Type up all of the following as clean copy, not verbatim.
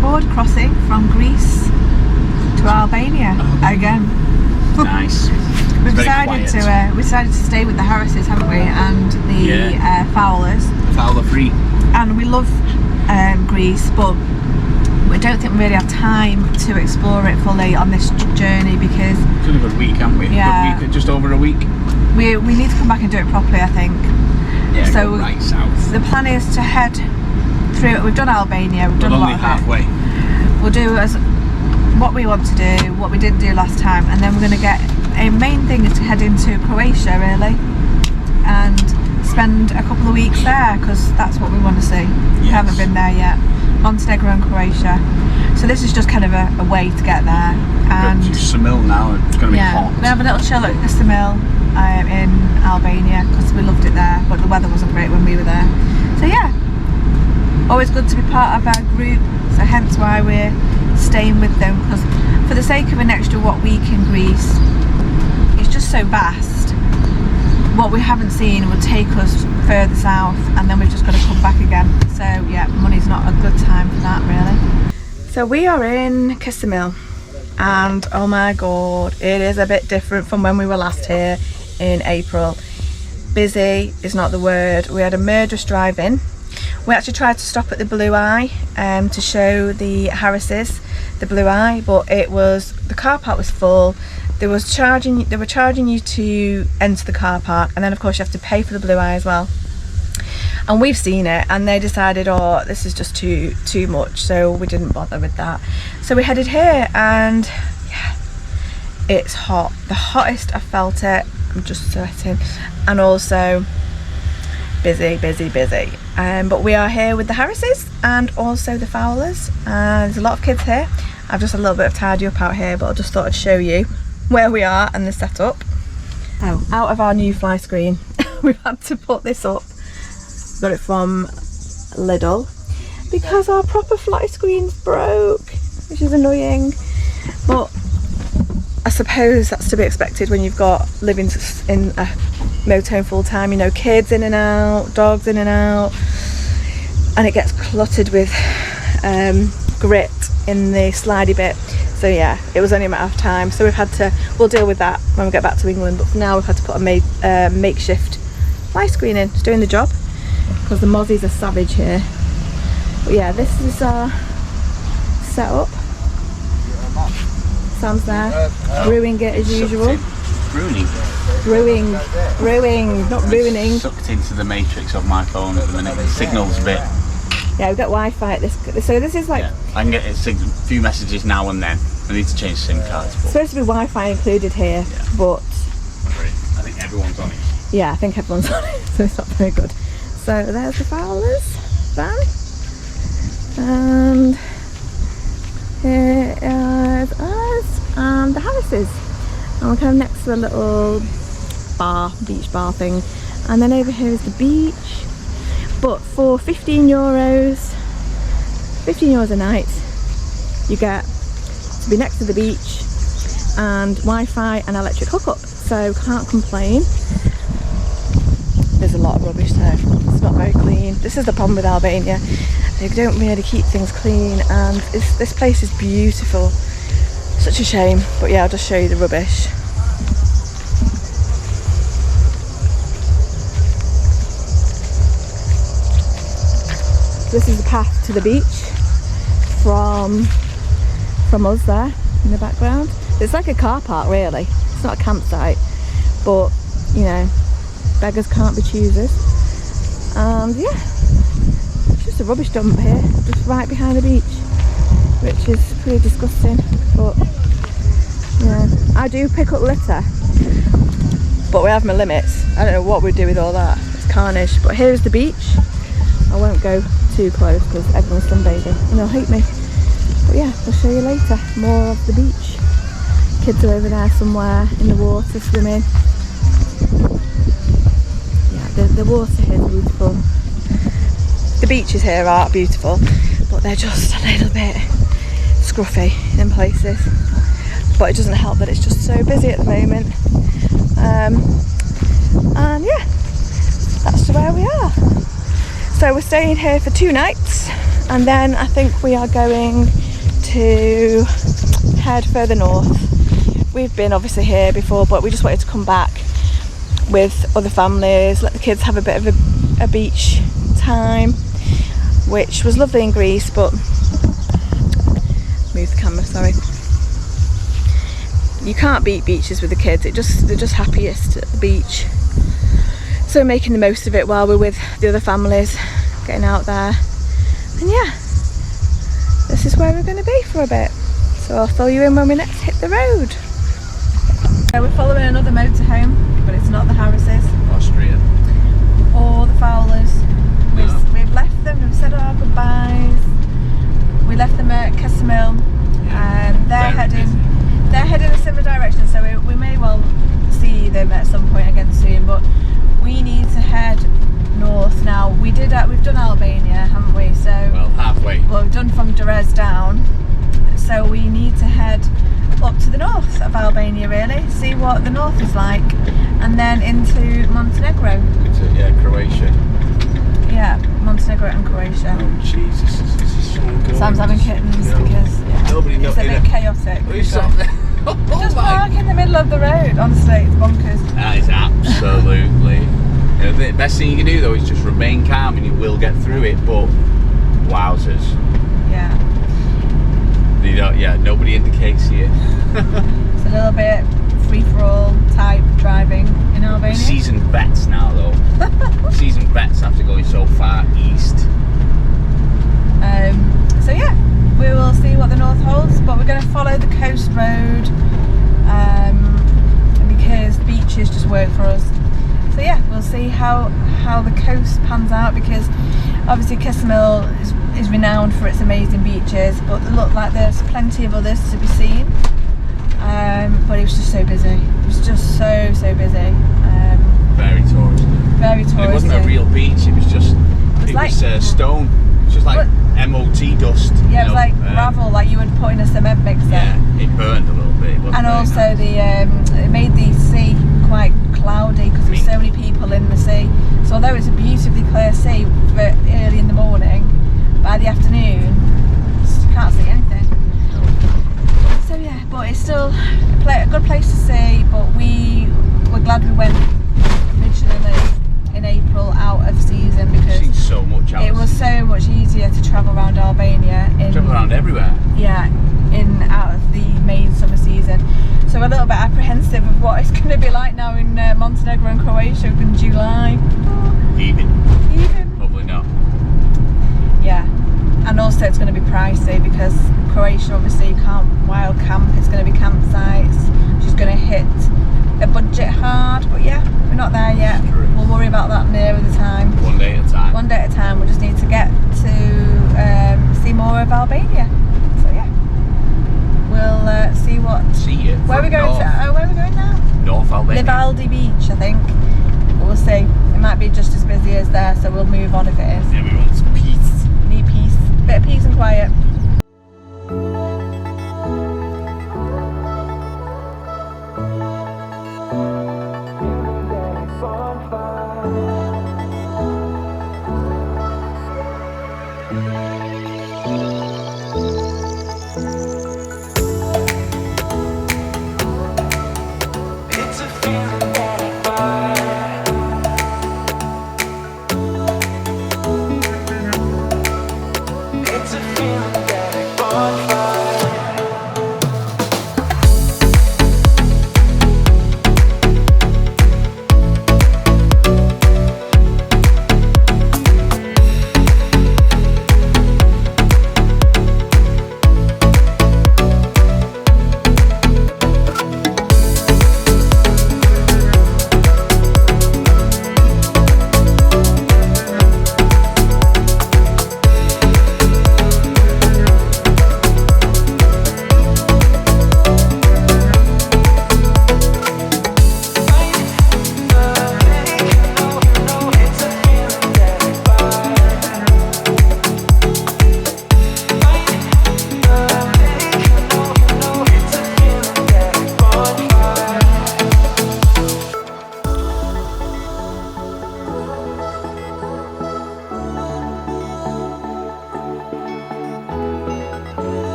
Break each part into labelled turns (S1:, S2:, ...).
S1: border crossing from Greece to Albania again.
S2: Nice.
S1: We decided to stay with the Harrises, haven't we, and the Fowlers.
S2: Fowler free.
S1: And we love Greece, but we don't think we really have time to explore it fully on this journey because
S2: It's been a good week, haven't we?
S1: Yeah.
S2: Good week, just over a week.
S1: we need to come back and do it properly, I think.
S2: Yeah,
S1: So
S2: go right south.
S1: the plan is to head through. We've done Albania. We've done a lot of
S2: halfway.
S1: We'll do as what we want to do, what we didn't do last time, and then we're going to get. A main thing is to head into Croatia really, and spend a couple of weeks there because that's what we want to see. We haven't been there yet. Montenegro and Croatia. So this is just kind of a way to get there. And
S2: to Samil now. It's going to be hot.
S1: We have a little chill at Samil in Albania because we loved it there, but the weather wasn't great when we were there. So yeah, always good to be part of our group. So hence why we're staying with them, because for the sake of an extra week in Greece, it's just so vast. What we haven't seen will take us further south, and then we've just got to come back again. So yeah, money's not a good time for that really. So we are in Kisimil, and oh my god, it is a bit different from when we were last here in April. Busy is not the word. We had a murderous drive in. We actually tried to stop at the Blue Eye to show the Harrises the Blue Eye, but the car park was full. They were charging you to enter the car park, and then of course you have to pay for the Blue Eye as well. And we've seen it, and they decided, oh, this is just too much, so we didn't bother with that. So we headed here, and yeah, it's hot. The hottest I've felt it. I'm just sweating, and also busy. But we are here with the Harrises and also the Fowlers, and there's a lot of kids here. I've just had a little bit of tidy up out here, but I just thought I'd show you where we are and the setup. Oh, out of our new fly screen, we've had to put this up. Got it from Lidl because our proper fly screen's broke, which is annoying, but I suppose that's to be expected when you've got living in a motorhome full time, you know, kids in and out, dogs in and out, and it gets cluttered with grit in the slidey bit. So yeah, it was only a matter of time, so we'll deal with that when we get back to England, but for now we've had to put a makeshift fly screen in. It's doing the job because the mozzies are savage here. But yeah, this is our setup. Sam's there, brewing it as usual. Brewing, not ruining.
S2: Sucked into the matrix of my phone at the minute. The signal's a bit.
S1: Yeah, we've got Wi-Fi at this. So this is like.
S2: Yeah, I can get a few messages now and then. I need to change SIM cards.
S1: It's supposed to be Wi-Fi included here, but.
S2: I think everyone's on it.
S1: Yeah, I think everyone's on it, so it's not very good. So there's the Fowlers van, and here is us and the Harrises, and we're kind of next to a little beach bar thing, and then over here is the beach. But for €15 a night, you get to be next to the beach and Wi-Fi and electric hookup, so can't complain. There's a lot of rubbish there, it's not very clean. This is the problem with Albania, they don't really keep things clean, and this place is beautiful. Such a shame, but yeah, I'll just show you the rubbish. This is the path to the beach from us there in the background. It's like a car park really, it's not a campsite, but you know, beggars can't be choosers. And yeah, it's just a rubbish dump here, just right behind the beach, which is pretty disgusting. But yeah, I do pick up litter, but we have my limits. I don't know what we'd do with all that, it's carnage. But here's the beach. I won't go too close because everyone's sunbathing and they'll hate me. But yeah, I'll show you later more of the beach. Kids are over there somewhere in the water swimming. Yeah, the water here is beautiful. The beaches here are beautiful, but they're just a little bit scruffy in places. But it doesn't help that it's just so busy at the moment. And yeah, that's where we are. So we're staying here for 2 nights, and then I think we are going to head further north. We've been obviously here before, but we just wanted to come back with other families, let the kids have a bit of a beach time, which was lovely in Greece, but move the camera, sorry. You can't beat beaches with the kids, they're just happiest at the beach. So we're making the most of it while we're with the other families, getting out there. And yeah, this is where we're going to be for a bit. So I'll fill you in when we next hit the road. So we're following another motorhome, but it's not the Harrises.
S2: Austria.
S1: Or the Fowlers. We've left them, we've said our goodbyes. We left them at Casimil, and they're heading a similar direction, so we may well see them at some point again soon, but we need to head north now. We've done Albania, haven't we? So
S2: well, halfway.
S1: Well, we've done from Adria down, so we need to head up to the north of Albania, really, see what the north is like, and then into Montenegro.
S2: Croatia.
S1: Yeah, Montenegro and Croatia.
S2: Oh Jesus, this is so good.
S1: Sam's having kittens because it's a bit chaotic. Just park in the middle of the road, honestly, it's bonkers.
S2: That is absolutely. The best thing you can do though is just remain calm, and you will get through it. But wowzers.
S1: Yeah.
S2: Nobody indicates here.
S1: It's a little bit free-for-all type driving in Albania.
S2: Seasoned vets now though. Seasoned vets after going so far east.
S1: So yeah, we will see what the north holds, but we're going to follow the coast road because beaches just work for us. So yeah, we'll see how the coast pans out, because obviously Casimil is renowned for its amazing beaches, but they look like there's plenty of others to be seen. But it was just so busy. It was just so busy.
S2: Very touristy.
S1: Very touristy.
S2: It wasn't a real beach. It was just stone. It was just like MOT dust.
S1: Yeah, it was like gravel, like you would put in a cement mixer.
S2: Yeah, it burned a little bit. It wasn't
S1: and
S2: very
S1: also
S2: nice.
S1: It made the sea quite cloudy because there's so many people in the sea. So although it's a beautifully clear sea for early in the morning, by the afternoon you can't see anything. So yeah, but it's still a good place to see. But we're glad we went originally in April out of season, because it was so much easier to travel around Albania.
S2: Travel around everywhere.
S1: Yeah, out of the main summer season. So we're a little bit apprehensive of what it's going to be like now in Montenegro and Croatia in July.
S2: Even. Probably not.
S1: Yeah, and also it's going to be pricey because Croatia obviously you can't wild camp. It's going to be campsites. She's going to hit a budget hard, but yeah, we're not there yet. We'll worry about that nearer the time.
S2: One day at a time.
S1: One day at a time. We just need to get to see more of Albania. So yeah, we'll see what.
S2: See you.
S1: Where are we going to? Where are we going now?
S2: North Albania.
S1: Livaldi Beach, I think. But we'll see. It might be just as busy as there, so we'll move on if it is.
S2: Yeah, we want some peace.
S1: Need peace. Bit of peace and quiet.
S3: It's a feeling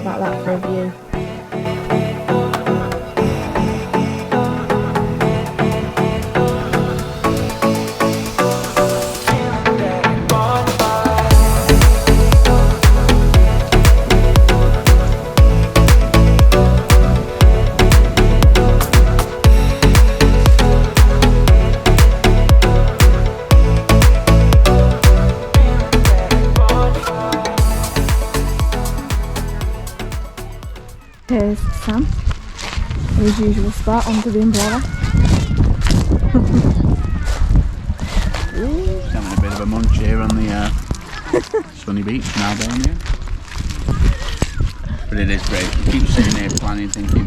S1: about that for a view. Here's Sam, his usual spot under the umbrella.
S2: Just having a bit of a munch here on the sunny beach in Albania. But it is great. You keep sitting there planning, thinking,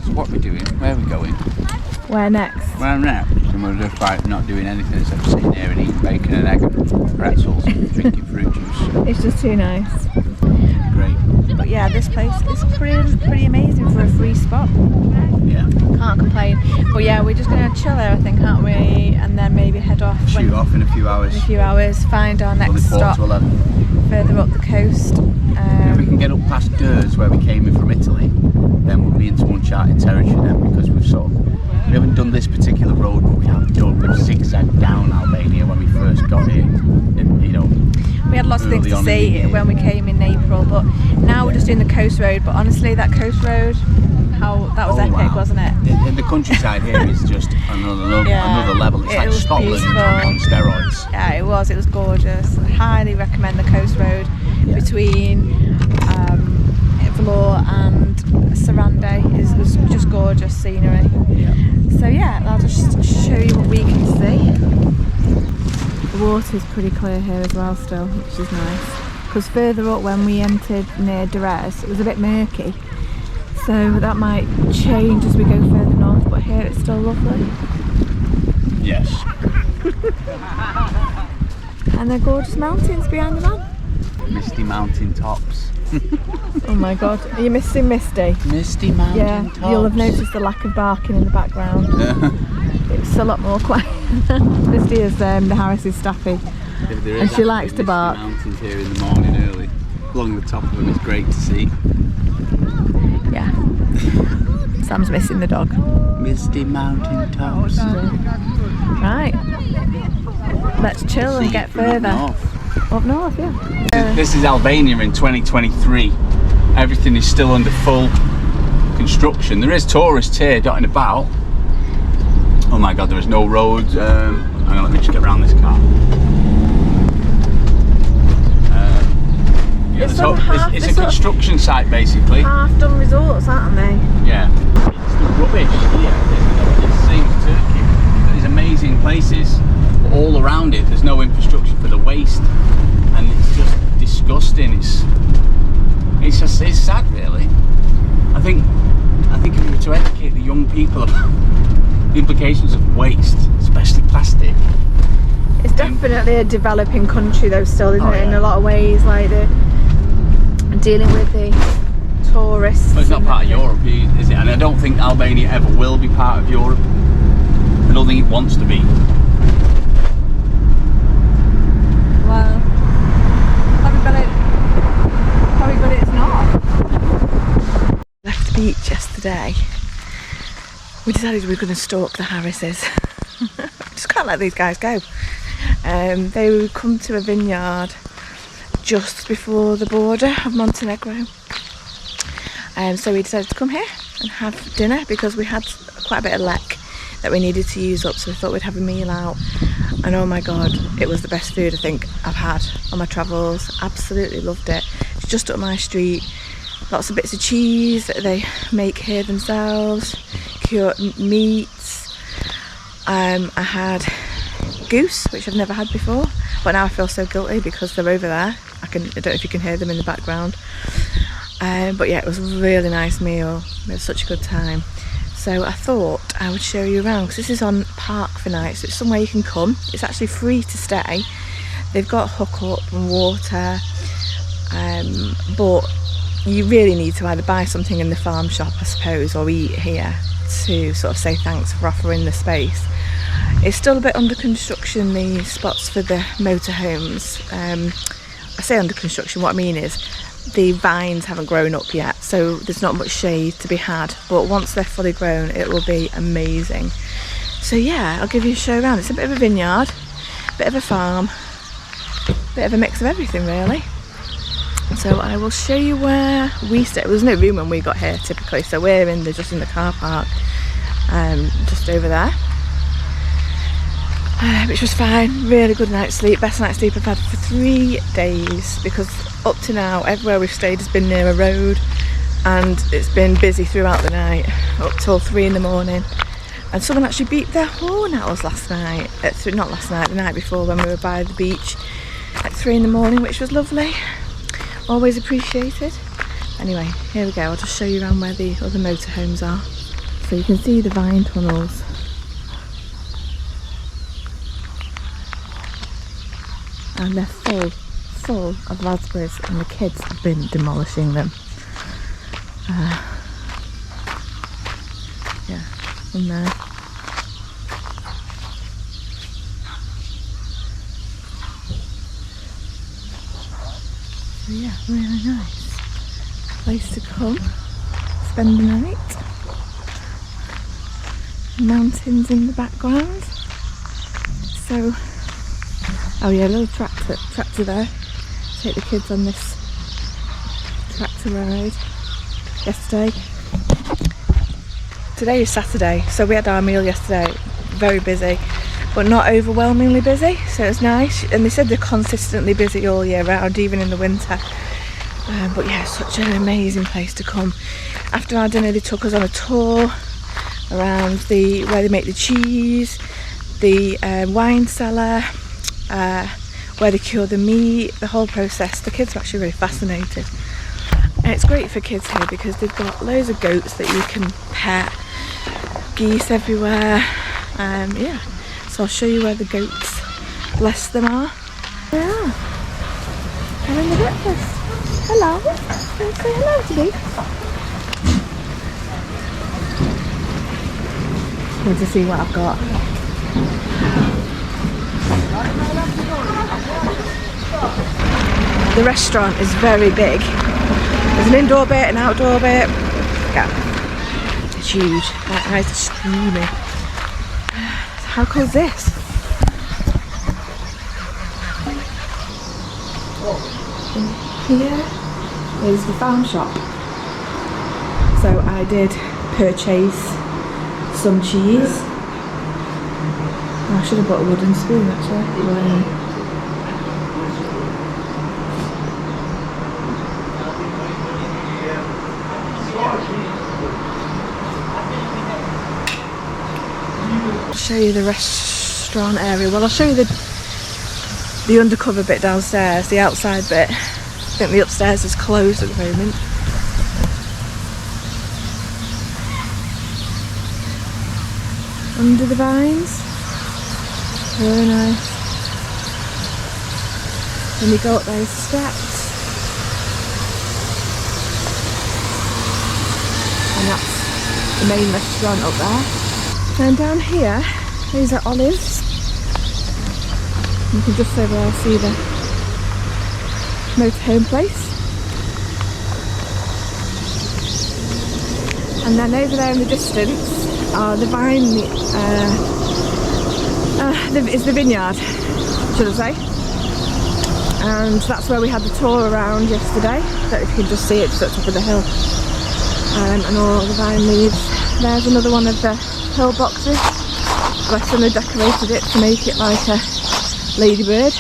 S2: so what are we doing? Where are we going?
S1: Where next?
S2: Where next? And we're just like not doing anything except sitting there and eating bacon and egg and pretzels and drinking fruit juice.
S1: It's just too nice.
S2: Great.
S1: But yeah, this place is pretty amazing for a free spot.
S2: Yeah.
S1: Can't complain. But yeah, we're just going to chill there, I think, aren't we? And then maybe head off.
S2: Shoot off in a few hours.
S1: In a few hours, find our next stop further up the coast.
S2: If we can get up past Durs, where we came in from Italy, then we'll be into uncharted territory then, because we haven't done this particular road, but we've zigzagged down Albania when we first got here.
S1: We had lots of things to see when we came in April, but now we're just doing the coast road. But honestly, that coast road, that was epic,
S2: wow.
S1: Wasn't it?
S2: The countryside here is just another level. It's like Scotland
S1: beautiful.
S2: on steroids.
S1: Yeah, it was gorgeous. I highly recommend the coast road between Vlor and Sarande. It was just gorgeous scenery.
S2: Yeah.
S1: So yeah, I'll just show you what we can see. The water's pretty clear here as well still, which is nice. Because further up when we entered near Dres, it was a bit murky. So that might change as we go further north, but here it's still lovely.
S2: Yes.
S1: And they're gorgeous mountains behind the man.
S2: Misty mountain tops.
S1: Oh my god, are you missing Misty?
S2: Misty mountain tops.
S1: Yeah, you'll have noticed the lack of barking in the background. It's a lot more quiet. Misty is the Harris's staffy, and she likes to bark.
S2: Mountains here in the morning early. Along the top of them, it's great to see.
S1: Yeah. Sam's missing the dog.
S2: Misty mountain tops.
S1: Right. Let's chill and get further. Up north, yeah.
S2: This is Albania in 2023. Everything is still under full construction. There is tourists here dotting about. Oh my god, there is no roads. Hang on, let me just get around this car. It's a construction site basically.
S1: Half-done resorts, aren't they?
S2: Yeah. It's the rubbish here. It's the same as Turkey. There's amazing places, but all around it there's no infrastructure for the waste, and it's just disgusting. It's sad really. I think if we were to educate the young people about the implications of waste, especially plastic.
S1: It's definitely a developing country though still, isn't it?
S2: Yeah.
S1: In a lot of ways, like they're dealing with the tourists.
S2: Well, it's not part of Europe, is it? And I don't think Albania ever will be part of Europe. I don't think it wants to be.
S1: Well, probably but it's not. Left the beach yesterday. We decided we were going to stalk the Harrises. Just can't let these guys go. They would come to a vineyard just before the border of Montenegro. So we decided to come here and have dinner because we had quite a bit of lek that we needed to use up, so we thought we'd have a meal out. And oh my god, it was the best food I think I've had on my travels. Absolutely loved it. It's just up my street. Lots of bits of cheese that they make here themselves, cured meats. I had goose, which I've never had before, but now I feel so guilty because they're over there. I don't know if you can hear them in the background. But yeah, it was a really nice meal. We had such a good time. So I thought I would show you around, because this is on Park for night, so it's somewhere you can come. It's actually free to stay. They've got hookup and water, but you really need to either buy something in the farm shop, I suppose, or eat here to sort of say thanks for offering the space. It's still a bit under construction, the spots for the motorhomes. I say under construction, what I mean is the vines haven't grown up yet, so there's not much shade to be had, but once they're fully grown it will be amazing. So yeah, I'll give you a show around. It's a bit of a vineyard, bit of a farm, bit of a mix of everything really. So I will show you where we stay. There was no room when we got here typically, so we're just in the car park, just over there, which was fine. Really good night's sleep, best night's sleep I've had for 3 days, because up to now everywhere we've stayed has been near a road and it's been busy throughout the night up till 3 in the morning. And someone actually beat their horn at us last night, not last night, the night before, when we were by the beach at 3 in the morning, which was lovely. Always appreciated. Anyway, here we go. I'll just show you around where the other motorhomes are. So you can see the vine tunnels. And they're full of raspberries, and the kids have been demolishing them. Yeah, in there. So yeah, really nice place to come, spend the night. Mountains in the background. So, oh yeah, a little tractor there. Take the kids on this tractor ride yesterday. Today is Saturday, so we had our meal yesterday. Very busy, but not overwhelmingly busy, so it's nice. And they said they're consistently busy all year round, even in the winter. But yeah, such an amazing place to come. After our dinner they took us on a tour around where they make the cheese, the wine cellar, where they cure the meat, the whole process. The kids are actually really fascinated. And it's great for kids here because they've got loads of goats that you can pet, geese everywhere. Yeah, so I'll show you where the goats, bless them, are. They are having the breakfast. Hello, can you say hello to me? Good to see what I've got. The restaurant is very big. There's an indoor bit, an outdoor bit. Yeah, it's huge. My eyes are streaming. How cool is this? And here is the farm shop. So I did purchase some cheese. I should have bought a wooden spoon actually. I'll show you the restaurant area. Well, I'll show you the undercover bit downstairs, the outside bit. I think the upstairs is closed at the moment. Under the vines. Very nice. When you go up those steps. And that's the main restaurant up there. And down here, these are olives. You can just over there see the motorhome place. And then over there in the distance are the vine, is the vineyard, should I say. And that's where we had the tour around yesterday. I don't know if you can just see it, just at the top of the hill. And all the vine leaves. There's another one of the hill boxes. Bless them, they decorated it to make it like a ladybird.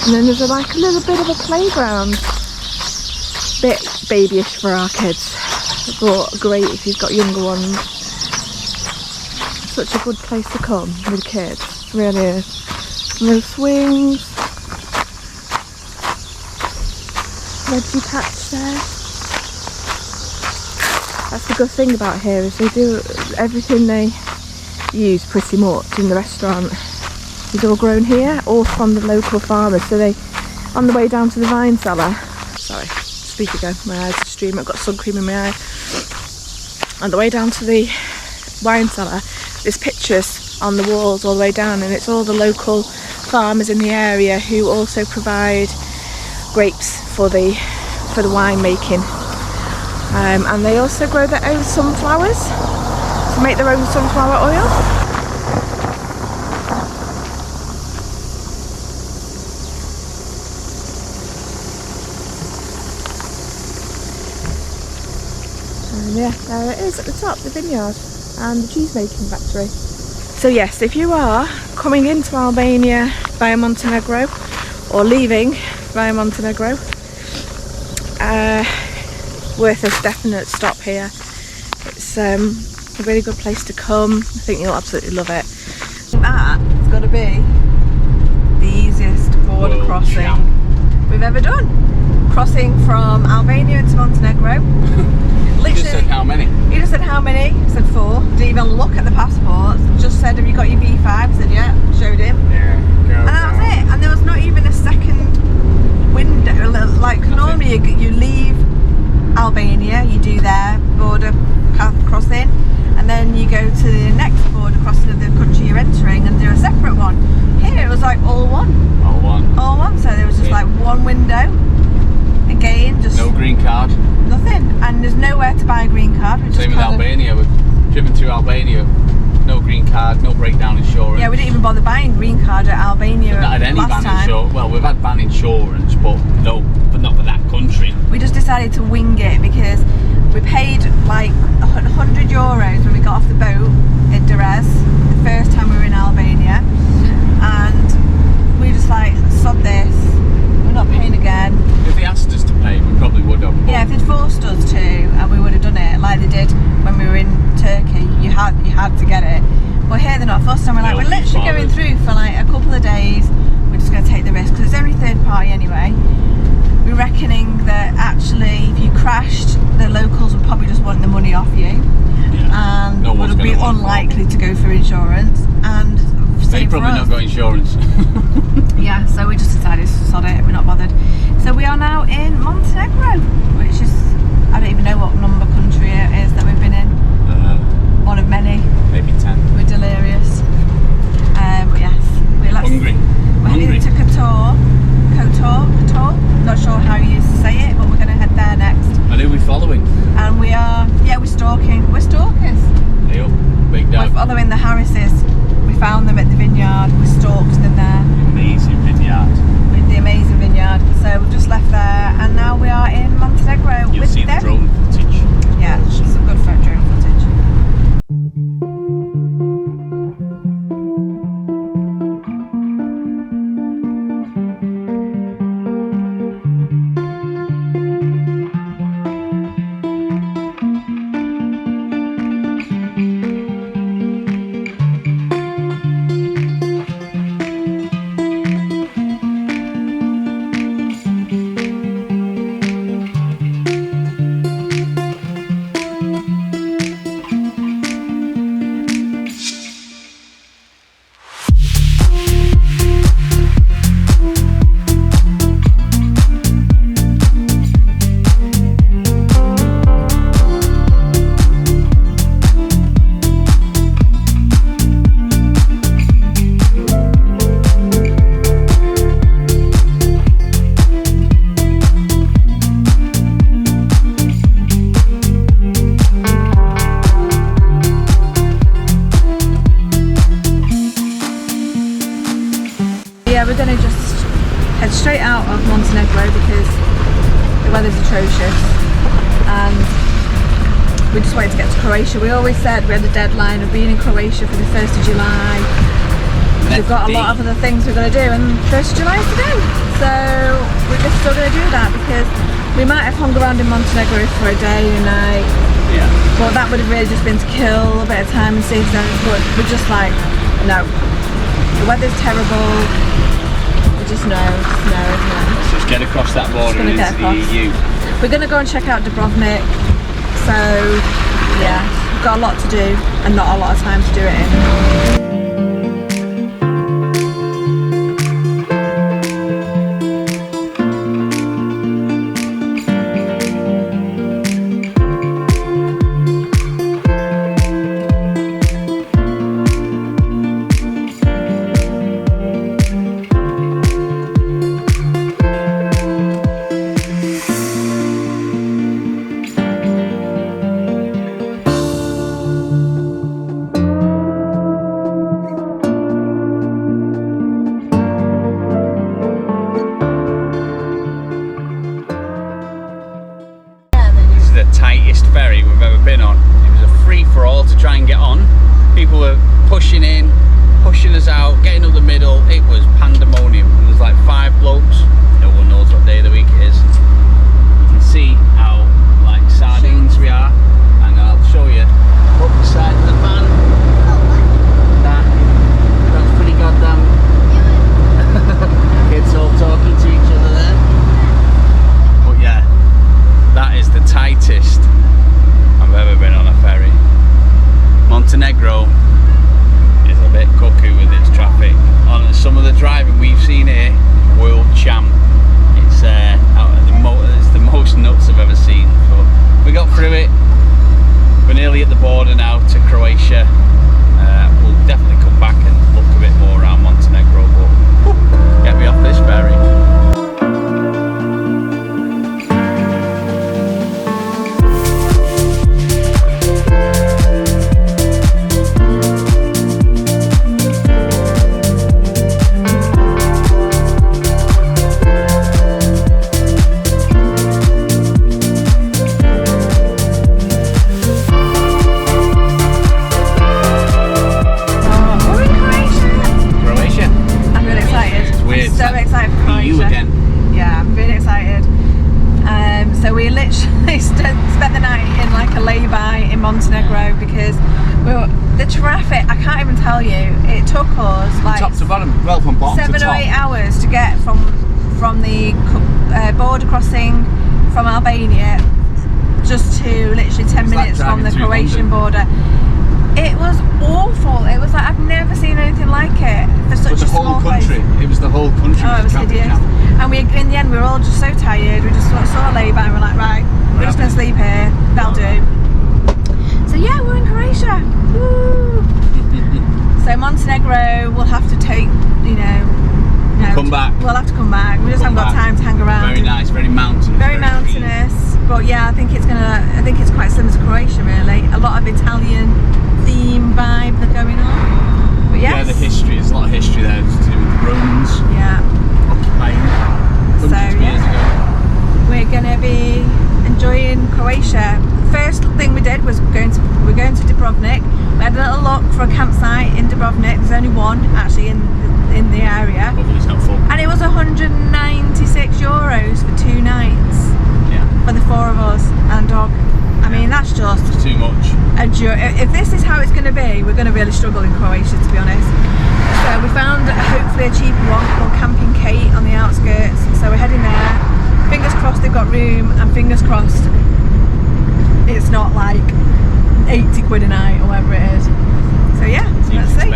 S1: And then there's like a little bit of a playground. Bit babyish for our kids, but great if you've got younger ones. Such a good place to come with kids, really is. No swings. Veggie patch there. That's the good thing about here, is they do everything they use pretty much in the restaurant is all grown here or from the local farmers. So they, on the way down to the vine cellar, sorry, speak again, my eyes are streaming, I've got sun cream in my eye. On the way down to the wine cellar, there's pictures on the walls all the way down, and it's all the local farmers in the area who also provide grapes for the wine making. And they also grow their own sunflowers to make their own sunflower oil. And yeah, there it is at the top, the vineyard and the cheese making factory. So yes, if you are coming into Albania via Montenegro or leaving via Montenegro, worth a definite stop here. It's a really good place to come. I think you'll absolutely love it. That's got to be the easiest border crossing we've ever done. Crossing from Albania into Montenegro.
S2: You just said how many?
S1: You just said how many? I said 4. Didn't even look at the passports. Just said, have you got your V5? I said, yeah. Showed him.
S2: Yeah.
S1: And that was it. And there was not even a second window. Like normally you leave Albania, you do their border crossing, and then you go to the next border crossing of the country you're entering and do a separate one. Here it was like all one. All one. So there was just like one window. Again, just
S2: no green card.
S1: Nothing. And there's nowhere to buy a green card.
S2: Same with Albania. We've driven through Albania. No green card, no breakdown insurance.
S1: Yeah, we didn't even bother buying green card at Albania.
S2: We've not had any van insurance. Well, we've had van insurance, but not for that country.
S1: We just decided to wing it because we paid like €100 when we got off the boat in Adria the first time we were in Albania, and we just like, sod this, we're not paying again.
S2: If they asked us to pay, we probably would have.
S1: Yeah, if they'd forced us to, and we would have done it like they did when we were in Turkey. You had to get it. But here they're not fussed, and we're like, we're literally going through for like a couple of days. We're just going to take the risk because it's only third party anyway. We're reckoning that actually, if you crashed, the locals would probably just want the money off you, and would be unlikely to go for insurance. And
S2: they probably not got insurance.
S1: Yeah, so we just decided to sod it. We're not bothered. So we are now in Montenegro, which is, I don't even know what number country it is that we've been in. One of many.
S2: Maybe 10.
S1: We're delirious. But yes, we're
S2: hungry.
S1: We're heading to Kotor. Not sure how you used to say it, but we're going to head there next.
S2: And who are we following?
S1: And we are, we're stalking. We're stalkers.
S2: Hey up, big dog.
S1: We're following the Harrises. We found them at the vineyard. We stalked them there.
S2: Amazing vineyard.
S1: With the amazing vineyard. So we've just left there, and now we are in Montenegro
S2: You'll
S1: with
S2: see
S1: them.
S2: The drone footage.
S1: Yeah, some good drone footage. Yeah, we're going to just head straight out of Montenegro because the weather's atrocious, and we just wanted to get to Croatia. We always said we had a deadline of being in Croatia for the 1st of July. We've got a lot of other things we're going to do, and 1st of July is today. So we're just still going to do that because we might have hung around in Montenegro for a day and night.
S2: Yeah.
S1: But that would have really just been to kill a bit of time and see things. But we're just like, no. The weather's terrible. We just know,
S2: Let's just get across that border into the EU.
S1: We're going to go and check out Dubrovnik. So, yeah, we've got a lot to do and not a lot of time to do it in.
S2: tightest ferry we've ever been on. It was a free-for-all to try and get on. People were pushing in, pushing us out, getting up the middle. It was pandemonium. There's like 5 blokes. No one knows what day of the week it is. You can see how like sardines we are, and I'll show you up the side of the van. That's pretty goddamn. Kids all talking to each other there. But yeah, that is the tightest I've ever been on a ferry. Montenegro is a bit cuckoo with its traffic. On some of the driving we've seen here, world champ. It's the most nuts I've ever seen. So we got through it. We're nearly at the border now to Croatia. We'll definitely come back and look a bit more around Montenegro, but get me off this ferry.
S1: So we literally spent the night in like a lay-by in Montenegro because the traffic, I can't even tell you, it took us like
S2: top to bottom, well from bottom
S1: 7
S2: to top.
S1: or 8 hours to get from the border crossing from Albania just to literally 10 minutes from the Croatian border. It was awful. It was like I've never seen anything like it for such a small place.
S2: It was the whole country.
S1: Oh, it was hideous. And in the end, we were all just so tired. We just saw a lay-by and we're like, right, we're just going to sleep here. That'll do. So yeah, we're in Croatia. Woo! So Montenegro, we'll have to take,
S2: come back.
S1: We'll have to come back. We just haven't got time to hang around.
S2: Very nice, very mountainous.
S1: Very mountainous. But yeah, I think it's quite similar to Croatia really. A lot of Italian theme vibe that's going on. But yes.
S2: Yeah, the history, there's a lot of history there to do with the Romans.
S1: Yeah.
S2: Occupying hundreds of years ago.
S1: We're gonna be enjoying Croatia. First thing we did was we're going to Dubrovnik. We had a little look for a campsite in Dubrovnik. There's only one actually in the area.
S2: Hopefully it's helpful. And
S1: it was €196 for 2 nights.
S2: Yeah.
S1: For the 4 of us and dog. I mean, that's just
S2: it's too much.
S1: If this is how it's going to be, we're going to really struggle in Croatia, to be honest. So we found hopefully a cheaper one called Camping Kate on the outskirts. So we're heading there. Fingers crossed they've got room, and fingers crossed it's not like 80 quid a night or whatever it is. So yeah, let's see.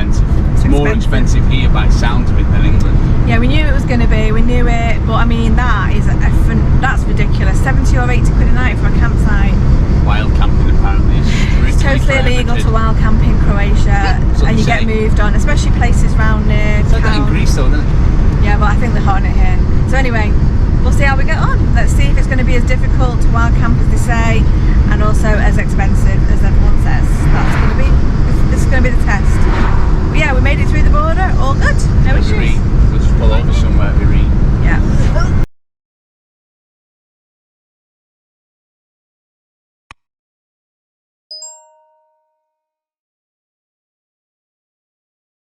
S2: It's more expensive here by the sounds of it than England.
S1: Yeah, we knew it was going to be. We knew it, but I mean that's ridiculous. 70 or 80 quid a night for a campsite.
S2: Wild camping apparently is
S1: it's totally illegal to wild camp in Croatia, and you get moved on, especially places round near.
S2: It's like that in Greece though, isn't it?
S1: Yeah, but I think they're hot in it here. So anyway, we'll see how we get on. Let's see if it's going to be as difficult to wild camp as they say, and also as expensive as everyone says.